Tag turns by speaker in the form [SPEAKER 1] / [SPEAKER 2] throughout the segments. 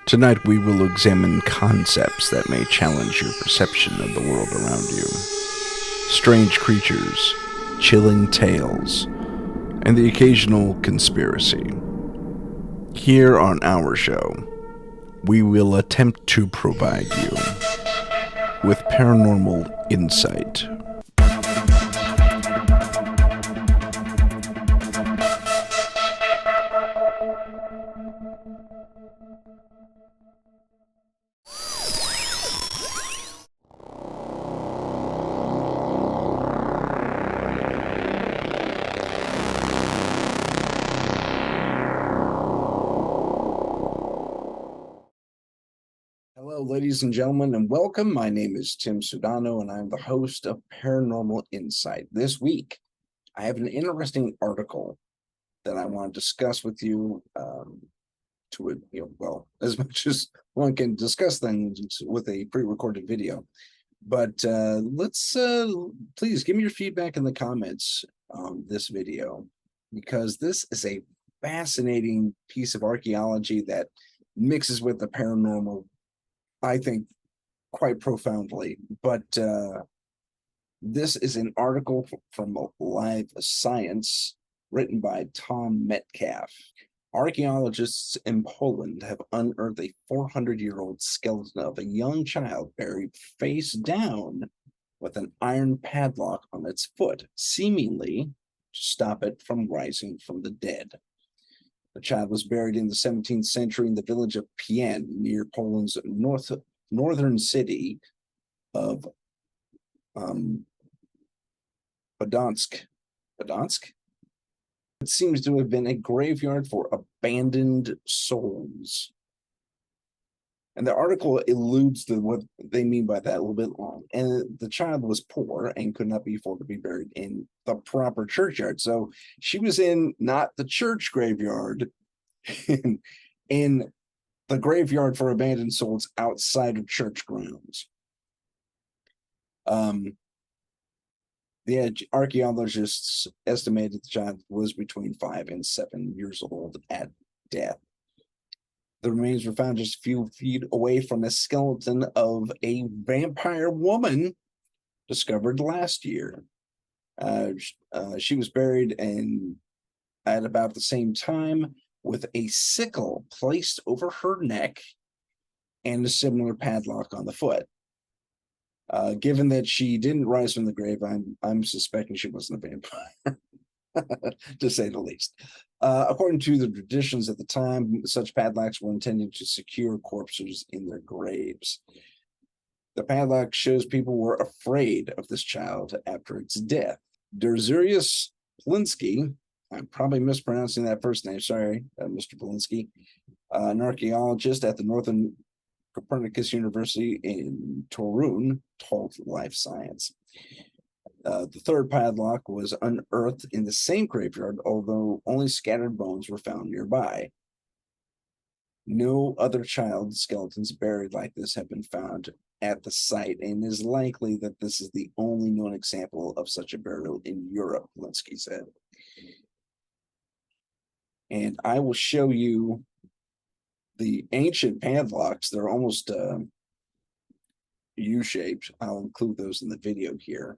[SPEAKER 1] Tonight we will examine concepts that may challenge your perception of the world around you. Strange creatures, chilling tales, and the occasional conspiracy. Here on our show, we will attempt to provide you with paranormal insight. Hello, ladies and gentlemen, and welcome. My name is Tim Sudano, and I'm the host of Paranormal Insight. This week, I have an interesting article that I want to discuss with you. As much as one can discuss things with a pre-recorded video. But let's please give me your feedback in the comments on this video, because this is a fascinating piece of archaeology that mixes with the paranormal, I think, quite profoundly. But this is an article from Live Science written by Tom Metcalf. Archaeologists in Poland have unearthed a 400-year-old skeleton of a young child buried face down with an iron padlock on its foot, seemingly to stop it from rising from the dead. The child was buried in the 17th century in the village of Pien, near Poland's northern city of Podonsk. It seems to have been a graveyard for abandoned souls. And the article alludes to what they mean by that a little bit long. And the child was poor and could not be afforded to be buried in the proper churchyard. So she was in not the church graveyard, in the graveyard for abandoned souls outside of church grounds. The archaeologists estimated the child was between 5 and 7 years old at death. The remains were found just a few feet away from a skeleton of a vampire woman discovered last year. She was buried at about the same time with a sickle placed over her neck and a similar padlock on the foot. Given that she didn't rise from the grave, I'm suspecting she wasn't a vampire, to say the least. According to the traditions at the time, such padlocks were intended to secure corpses in their graves. The padlock shows people were afraid of this child after its death. Derzurius Polinsky, I'm probably mispronouncing that first name, sorry, Mr. Polinsky, an archaeologist at the Northern Copernicus University in Torun, told Life Science. The third padlock was unearthed in the same graveyard, although only scattered bones were found nearby. No other child skeletons buried like this have been found at the site, and it is likely that this is the only known example of such a burial in Europe, Polinsky said. And I will show you the ancient padlocks. They're almost U-shaped. I'll include those in the video here.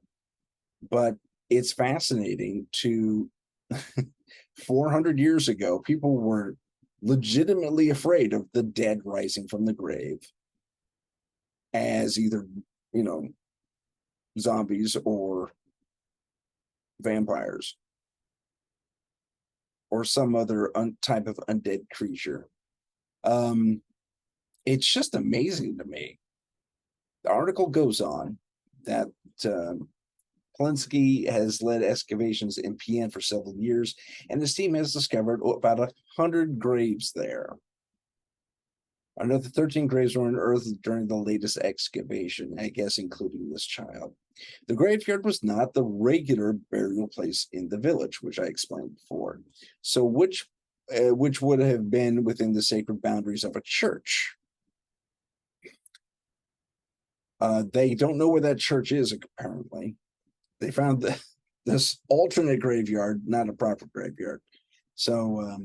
[SPEAKER 1] But it's fascinating to 400 years ago, people were legitimately afraid of the dead rising from the grave as either, zombies or vampires or some other type of undead creature. It's just amazing to me. The article goes on that Polinsky has led excavations in Pien for several years, and his team has discovered about 100 graves there. Another 13 graves were unearthed during the latest excavation, I guess including this child. The graveyard was not the regular burial place in the village, which I explained before. So which would have been within the sacred boundaries of a church. They don't know where that church is, apparently. They found this alternate graveyard, not a proper graveyard. So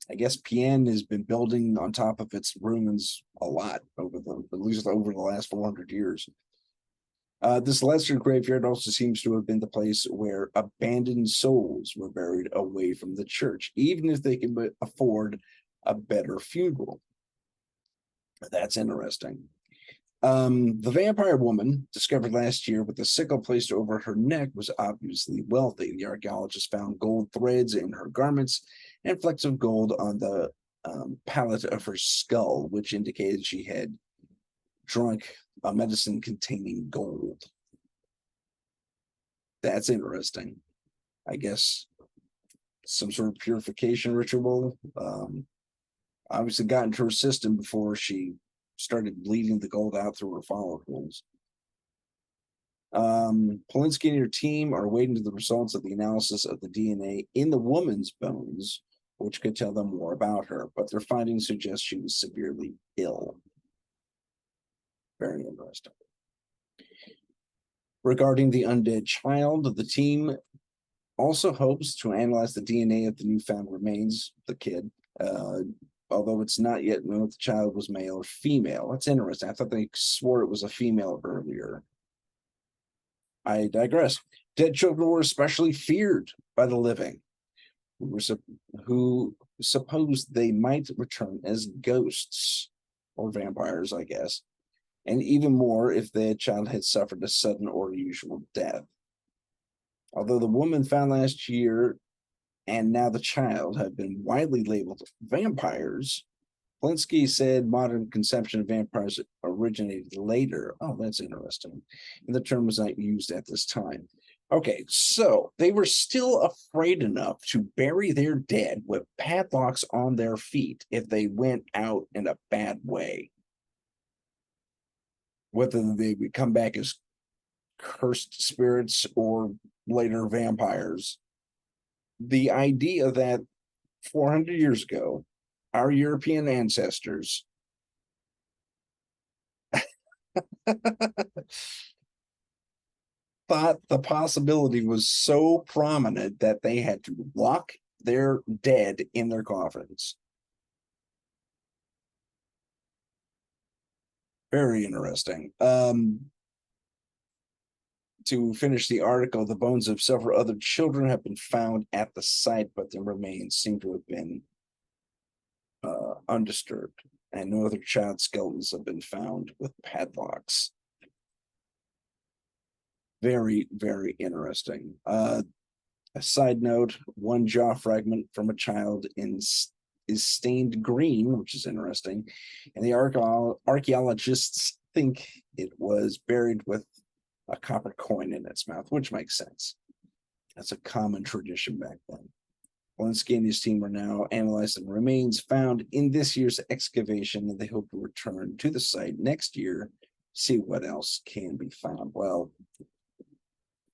[SPEAKER 1] I guess Pian has been building on top of its ruins a lot at least over the last 400 years. This lesser graveyard also seems to have been the place where abandoned souls were buried away from the church, even if they can afford a better funeral. That's interesting. The vampire woman, discovered last year with a sickle placed over her neck, was obviously wealthy. The archaeologist found gold threads in her garments and flecks of gold on the palate of her skull, which indicated she had drunk a medicine containing gold. That's interesting. I guess some sort of purification ritual. Obviously got into her system before she started bleeding the gold out through her follicles. Polinsky and her team are waiting to the results of the analysis of the DNA in the woman's bones, which could tell them more about her, but their findings suggest she was severely ill. Very interesting. Regarding the undead child, the team also hopes to analyze the DNA of the newfound remains, the kid, although it's not yet known if the child was male or female. That's interesting. I thought they swore it was a female earlier. I digress. Dead children were especially feared by the living, who supposed they might return as ghosts or vampires, I guess, and even more if the child had suffered a sudden or unusual death. Although the woman found last year and now the child have been widely labeled vampires, Polinsky said modern conception of vampires originated later. Oh, that's interesting. And the term was not used at this time. Okay, so they were still afraid enough to bury their dead with padlocks on their feet if they went out in a bad way. Whether they would come back as cursed spirits or later vampires. The idea that 400 years ago, our European ancestors thought the possibility was so prominent that they had to lock their dead in their coffins. Very interesting. To finish the article, the bones of several other children have been found at the site, but their remains seem to have been undisturbed, and no other child skeletons have been found with padlocks. Very, very interesting. A side note, one jaw fragment from a child is stained green, which is interesting, and the archaeologists think it was buried with a copper coin in its mouth, which makes sense. That's a common tradition back then. Polinsky and his team are now analyzing the remains found in this year's excavation, and they hope to return to the site next year, see what else can be found. Well,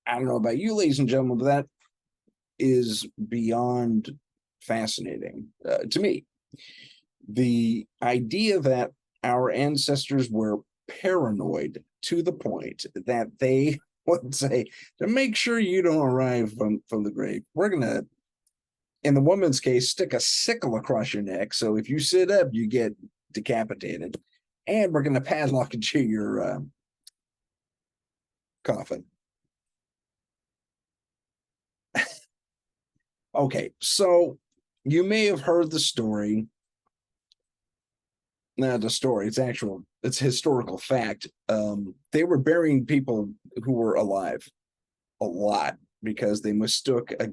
[SPEAKER 1] I don't know about you, ladies and gentlemen, but that is beyond fascinating to me. The idea that our ancestors were paranoid to the point that they would say, to make sure you don't arrive from the grave, we're going to, in the woman's case, stick a sickle across your neck. So if you sit up, you get decapitated. And we're going to padlock it to your coffin. Okay, so you may have heard the story. Not the story, it's historical fact. They were burying people who were alive a lot because they mistook a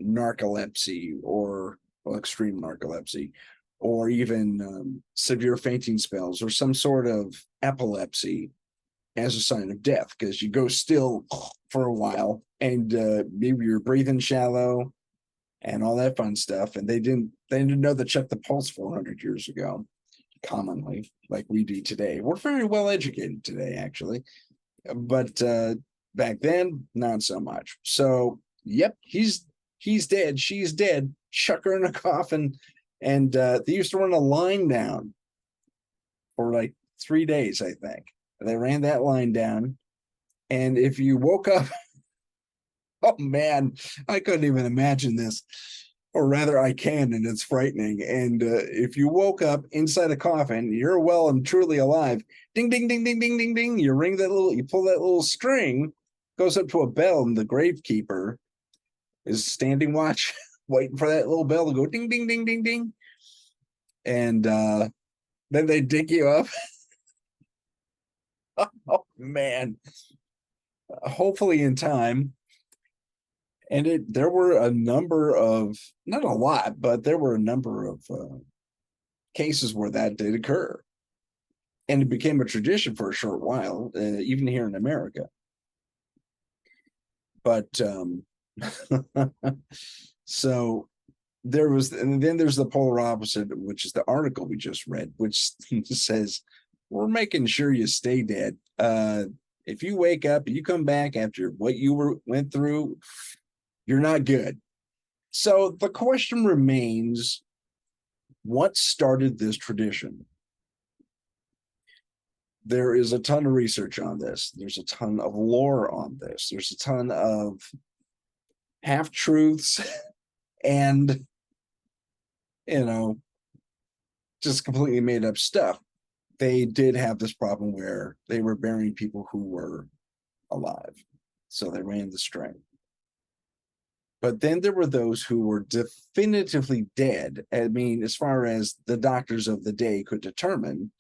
[SPEAKER 1] narcolepsy or extreme narcolepsy, or even severe fainting spells or some sort of epilepsy as a sign of death, because you go still for a while and maybe you're breathing shallow and all that fun stuff. And they didn't know to check the pulse 400 years ago, commonly, like we do today. We're very well educated today, actually, but back then, not so much. So, yep, he's dead, she's dead. Chuck her in a coffin, and they used to run a line down for like 3 days, I think. They ran that line down, and if you woke up, oh man, I couldn't even imagine this. or rather I can, and it's frightening. And if you woke up inside a coffin, you're well and truly alive. Ding, ding, ding, ding, ding, ding, ding. You pull that little string, goes up to a bell, and the gravekeeper is standing watch, waiting for that little bell to go ding, ding, ding, ding, ding. And then they dig you up. Oh man. Hopefully in time. And there were a number of, not a lot, but there were a number of cases where that did occur. And it became a tradition for a short while, even here in America. But so there was, and then there's the polar opposite, which is the article we just read, which says, we're making sure you stay dead. If you wake up and you come back after what you went through, you're not good. So the question remains, what started this tradition? There is a ton of research on this. There's a ton of lore on this. There's a ton of half-truths and, just completely made up stuff. They did have this problem where they were burying people who were alive. So they ran the string. But then there were those who were definitively dead. I mean, as far as the doctors of the day could determine,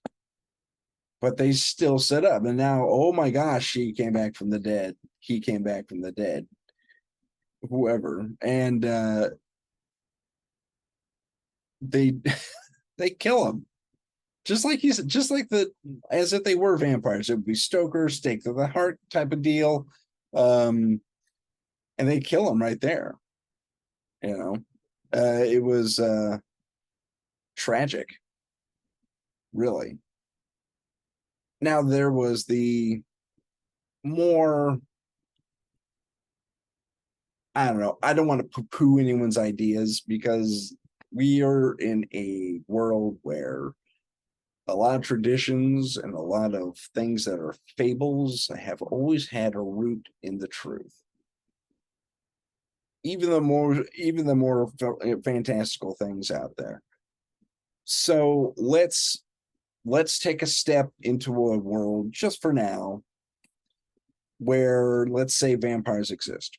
[SPEAKER 1] but they still set up. And now, oh my gosh, she came back from the dead. He came back from the dead. Whoever. And they they kill him. Just like he said, as if they were vampires. It would be Stoker, stake to the heart type of deal. And they kill him right there. It was tragic, really. Now there was the more, I don't know, I don't want to poo-poo anyone's ideas, because we are in a world where a lot of traditions and a lot of things that are fables have always had a root in the truth. Even the more fantastical things out there. So let's take a step into a world, just for now, where, let's say, vampires exist.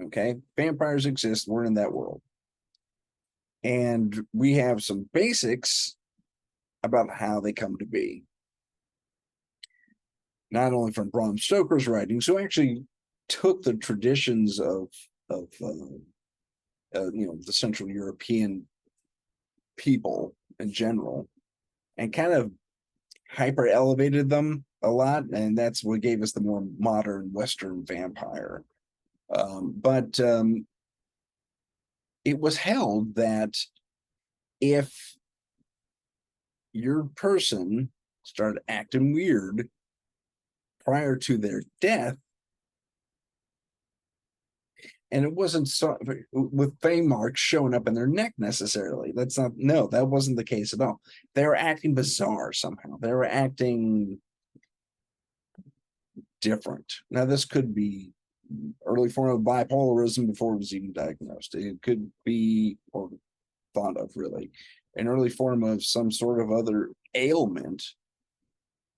[SPEAKER 1] Okay, vampires exist. We're in that world, and we have some basics about how they come to be. Not only from Bram Stoker's writings, who actually took the traditions of the Central European people in general, and kind of hyper elevated them a lot, and that's what gave us the more modern Western vampire. But it was held that if your person started acting weird prior to their death, and it wasn't so with fame marks showing up in their neck necessarily. That wasn't the case at all. They were acting bizarre somehow. They were acting different. Now, this could be early form of bipolarism before it was even diagnosed. It could be, or thought of really, an early form of some sort of other ailment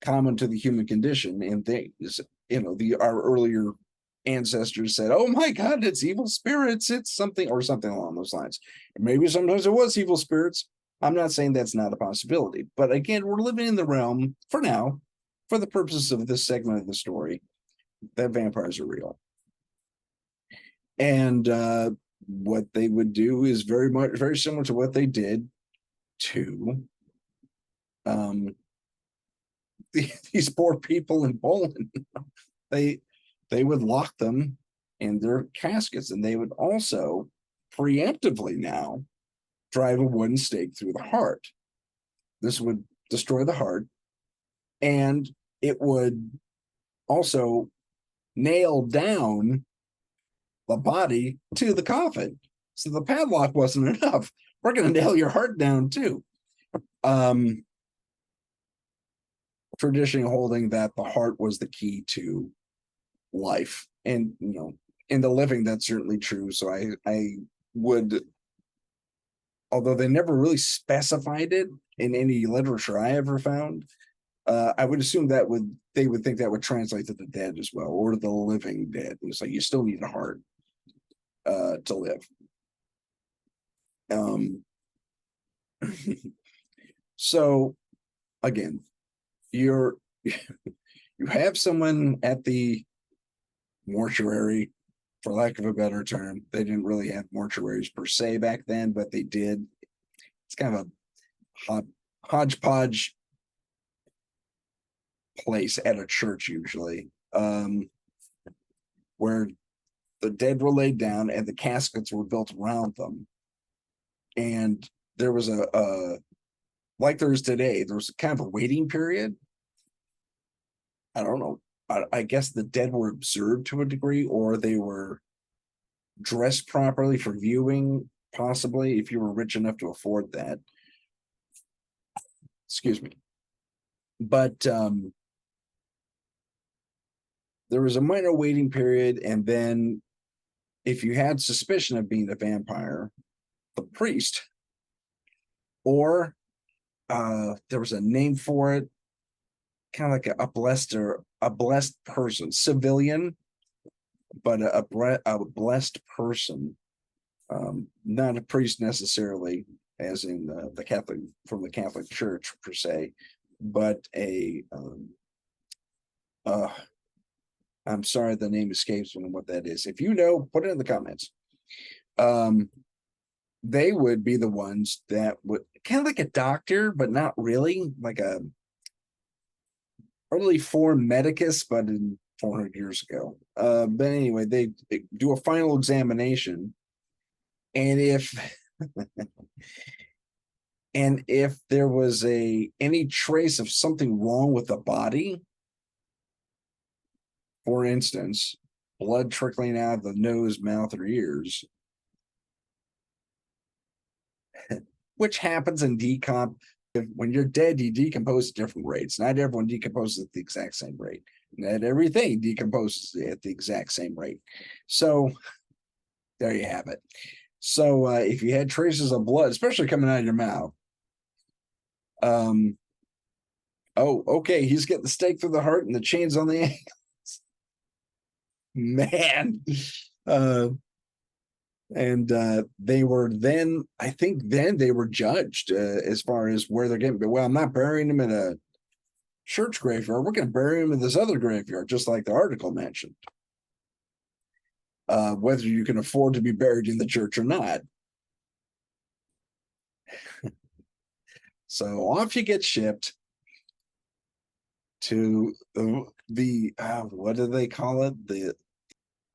[SPEAKER 1] common to the human condition. And things, our earlier ancestors said, oh my God, it's evil spirits. It's something, or something along those lines. And maybe sometimes it was evil spirits. I'm not saying that's not a possibility. But again, we're living in the realm, for now, for the purposes of this segment of the story, that vampires are real. And what they would do is very similar to what they did to these poor people in Poland. They would lock them in their caskets, and they would also preemptively now drive a wooden stake through the heart. This would destroy the heart, and it would also nail down the body to the coffin. So the padlock wasn't enough. We're going to nail your heart down too. Tradition holding that the heart was the key to life, and in the living, that's certainly true. So I would, although they never really specified it in any literature I ever found, I would assume that they would think that would translate to the dead as well, or the living dead. It's like you still need a heart to live. So again, you have someone at the mortuary, for lack of a better term. They didn't really have mortuaries per se back then, but they did. It's kind of a hodgepodge place at a church usually, where the dead were laid down and the caskets were built around them. And there was like there is today, there was kind of a waiting period. I don't know. I guess the dead were observed to a degree, or they were dressed properly for viewing, possibly, if you were rich enough to afford that. Excuse me. But there was a minor waiting period, and then if you had suspicion of being a vampire, the priest, or there was a name for it, kind of like a blessed person, civilian, but a blessed person, not a priest necessarily, as in the Catholic, from the Catholic Church per se, but I'm sorry, the name escapes me what that is. If you know, put it in the comments. They would be the ones that would, kind of like a doctor, but not really, like a early form medicus, but in 400 years ago. But anyway, they do a final examination, and if and if there was any trace of something wrong with the body, for instance, blood trickling out of the nose, mouth, or ears, which happens in decomp. When you're dead, you decompose at different rates. Not everyone decomposes at the exact same rate. Not everything decomposes at the exact same rate. So there you have it. So if you had traces of blood, especially coming out of your mouth, oh, okay, he's getting the stake through the heart and the chains on the ankles. Man. And they were then, I think then they were judged as far as where they're getting, but well, I'm not burying them in a church graveyard. We're going to bury them in this other graveyard, just like the article mentioned. Whether you can afford to be buried in the church or not. So off you get shipped to the what do they call it? The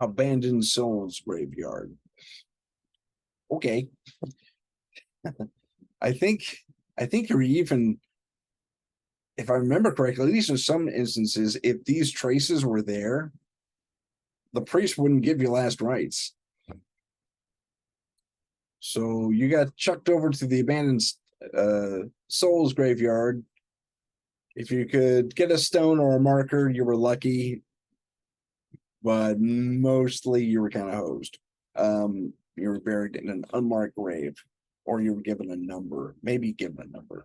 [SPEAKER 1] abandoned souls graveyard. Okay. I think you're even, if I remember correctly, at least in some instances, if these traces were there, the priest wouldn't give you last rites. So you got chucked over to the abandoned souls graveyard. If you could get a stone or a marker, you were lucky, but mostly you were kind of hosed. You were buried in an unmarked grave, or you were given a number, maybe given a number.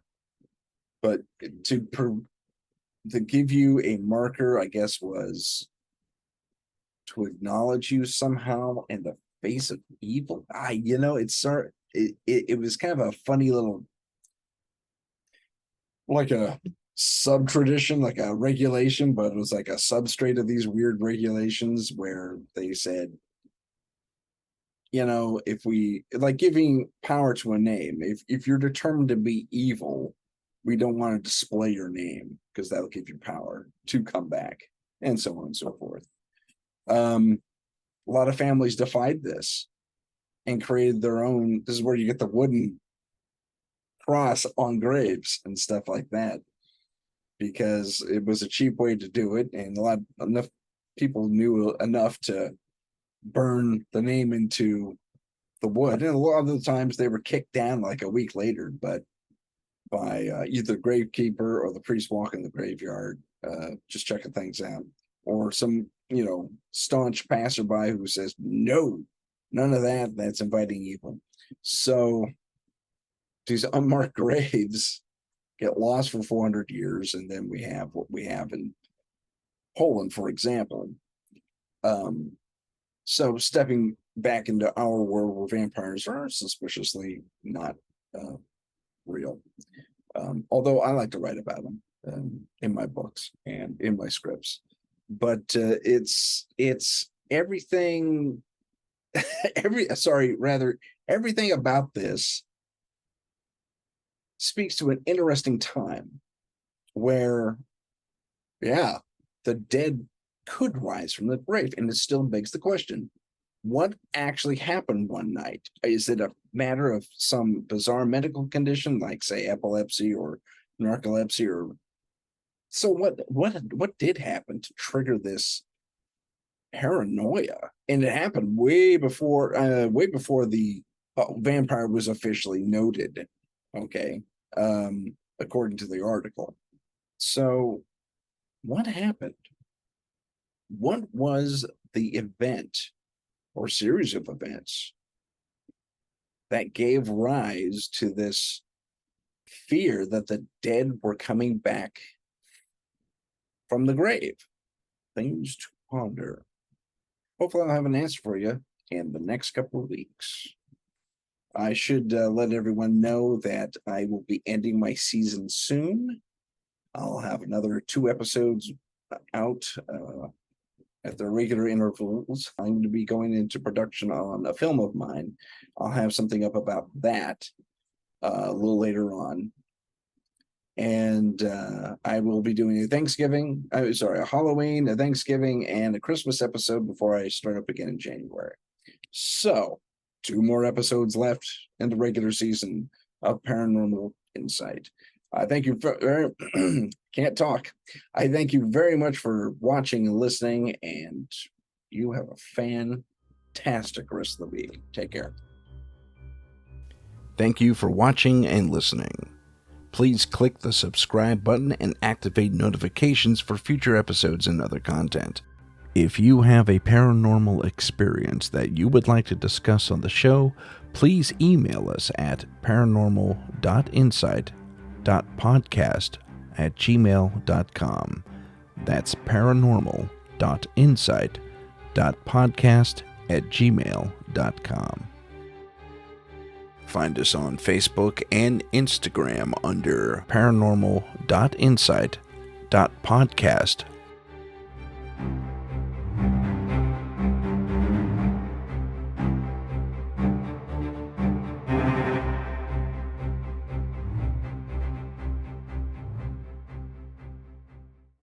[SPEAKER 1] But to give you a marker, I guess, was to acknowledge you somehow in the face of evil. It was kind of a funny little, like a sub tradition, like a regulation, but it was like a substrate of these weird regulations where they said, if we like giving power to a name, if you're determined to be evil, we don't want to display your name because that'll give you power to come back, and so on and so forth. A lot of families defied this and created their own. This is where you get the wooden cross on graves and stuff like that, because it was a cheap way to do it, and enough people knew enough to burn the name into the wood. And a lot of the times they were kicked down like a week later, but by either the gravekeeper or the priest walking the graveyard, just checking things out, or some staunch passerby who says no, None of that. That's inviting evil. So these unmarked graves get lost for 400 years, and then we have what we have in Poland, for example. So stepping back into our world where vampires are suspiciously not real. Although I like to write about them in my books and in my scripts. But it's everything everything about this speaks to an interesting time where, yeah, the dead could rise from the grave. And it still begs the question, what actually happened one night? Is it a matter of some bizarre medical condition, like, say, epilepsy or narcolepsy? Or so what did happen to trigger this paranoia? And it happened way before the vampire was officially noted. Okay. According to the article. So what happened? What was the event or series of events that gave rise to this fear that the dead were coming back from the grave? Things to ponder. Hopefully I'll have an answer for you in the next couple of weeks. I should let everyone know that I will be ending my season soon. I'll have another 2 episodes out at the regular intervals. I'm going to be going into production on a film of mine. I'll have something up about that a little later on. And I will be doing a Halloween, a Thanksgiving, and a Christmas episode before I start up again in January. So 2 more episodes left in the regular season of Paranormal Insight. I thank you for can't talk. I thank you very much for watching and listening, and you have a fantastic rest of the week. Take care.
[SPEAKER 2] Thank you for watching and listening. Please click the subscribe button and activate notifications for future episodes and other content. If you have a paranormal experience that you would like to discuss on the show, please email us at paranormal.insight.podcast@gmail.com. That's paranormal.insight.podcast@gmail.com. Find us on Facebook and Instagram under paranormal.insight.podcast